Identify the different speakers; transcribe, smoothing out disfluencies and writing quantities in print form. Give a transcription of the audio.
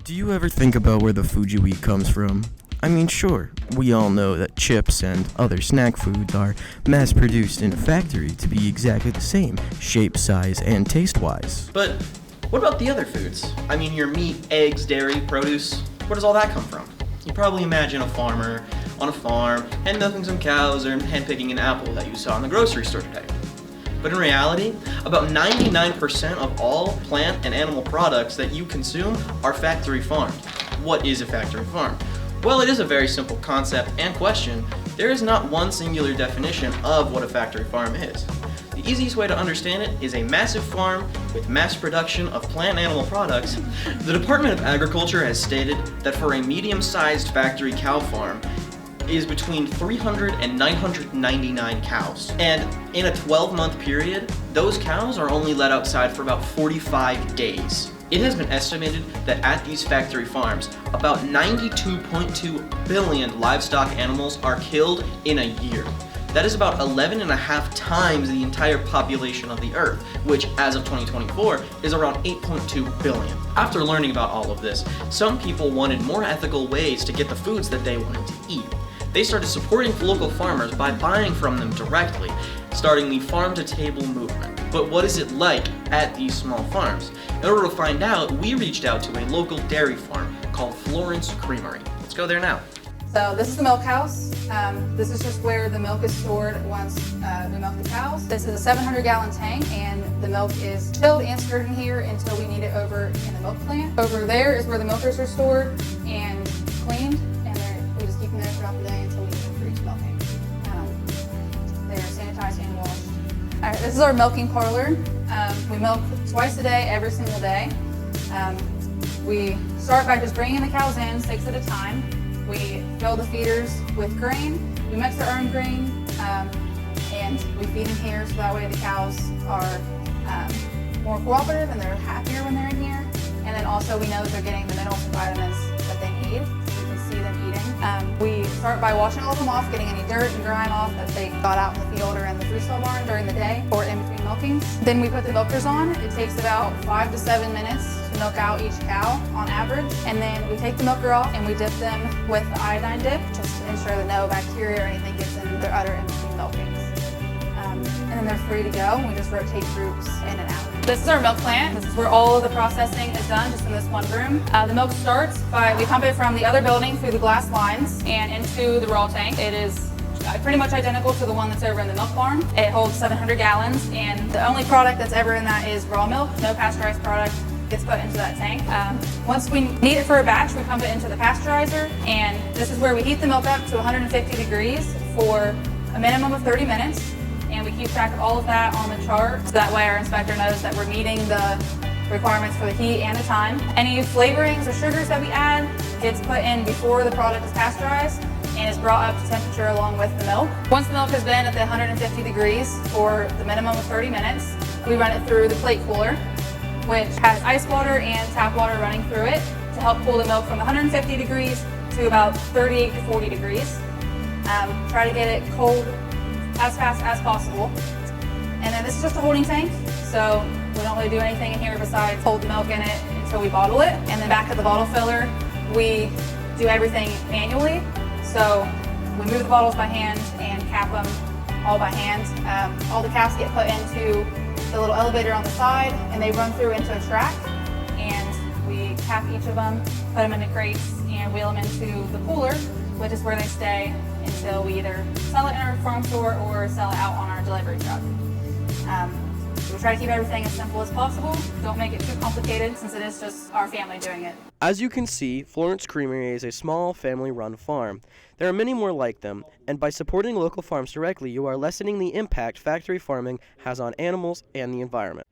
Speaker 1: Do you ever think about where the food you eat comes from? I mean, sure, we all know that chips and other snack foods are mass-produced in a factory to be exactly the same, shape, size, and taste-wise.
Speaker 2: But what about the other foods? I mean, your meat, eggs, dairy, produce, where does all that come from? You probably imagine a farmer on a farm hand-milking some cows or hand-picking an apple that you saw in the grocery store today. But in reality, about 99% of all plant and animal products that you consume are factory farmed. What is a factory farm? Well, it is a very simple concept and question. There is not one singular definition of what a factory farm is. The easiest way to understand it is a massive farm with mass production of plant and animal products. The Department of Agriculture has stated that for a medium-sized factory cow farm is between 300 and 999 cows. And in a 12-month period, those cows are only let outside for about 45 days. It has been estimated that at these factory farms, about 92.2 billion livestock animals are killed in a year. That is about 11 and a half times the entire population of the Earth, which as of 2024 is around 8.2 billion. After learning about all of this, some people wanted more ethical ways to get the foods that they wanted to eat. They started supporting local farmers by buying from them directly, starting the farm-to-table movement. But what is it like at these small farms? In order to find out, we reached out to a local dairy farm called Florence Creamery. Let's go there now.
Speaker 3: So this is the milk house. This is just where the milk is stored once we milk the cows. This is a 700-gallon tank, and the milk is chilled and stored in here until we need it over in the milk plant. Over there is where the milkers are stored and cleaned, and we just keep them there throughout the day until we need them for each milking. They're sanitized and washed. All right, this is our milking parlor. We milk twice a day, every single day. We start by just bringing the cows in 6 at a time. We fill the feeders with grain. We mix our own grain, and we feed in here so that way the cows are more cooperative and they're happier when they're in here. And then also we know that they're getting the minerals and vitamins that they need. We can see them eating. We start by washing all of them off, getting any dirt and grime off that they got out in the field or in the freestyle barn during the day or in between milkings. Then we put the milkers on. It takes about 5 to 7 minutes to milk out each cow on average. And then we take the milker off and we dip them with the iodine dip just to ensure that no bacteria or anything gets in their udder in between milkings. And then they're free to go. We just rotate groups in and out. This is our milk plant. This is where all of the processing is done, just in this one room. The milk starts by, we pump it from the other building through the glass lines and into the raw tank. It is pretty much identical to the one that's over in the milk farm. It holds 700 gallons, and the only product that's ever in that is raw milk. No pasteurized product gets put into that tank. Once we need it for a batch, we pump it into the pasteurizer, and this is where we heat the milk up to 150 degrees for a minimum of 30 minutes. And we keep track of all of that on the chart, so that way our inspector knows that we're meeting the requirements for the heat and the time. Any flavorings or sugars that we add gets put in before the product is pasteurized and is brought up to temperature along with the milk. Once the milk has been at the 150 degrees for the minimum of 30 minutes, we run it through the plate cooler, which has ice water and tap water running through it to help cool the milk from 150 degrees to about 38 to 40 degrees. Try to get it cold as fast as possible. And then this is just a holding tank, so we don't really do anything in here besides hold the milk in it until we bottle it. And then back at the bottle filler, we do everything manually. So we move the bottles by hand and cap them all by hand. All the caps get put into the little elevator on the side, and they run through into a track, and we cap each of them, put them into crates, and wheel them into the cooler, which is where they stay until we either sell it in our farm store or sell it out on our delivery truck. We try to keep everything as simple as possible. Don't make it too complicated, since it is just our family doing it.
Speaker 4: As you can see, Florence Creamery is a small family-run farm. There are many more like them, and by supporting local farms directly, you are lessening the impact factory farming has on animals and the environment.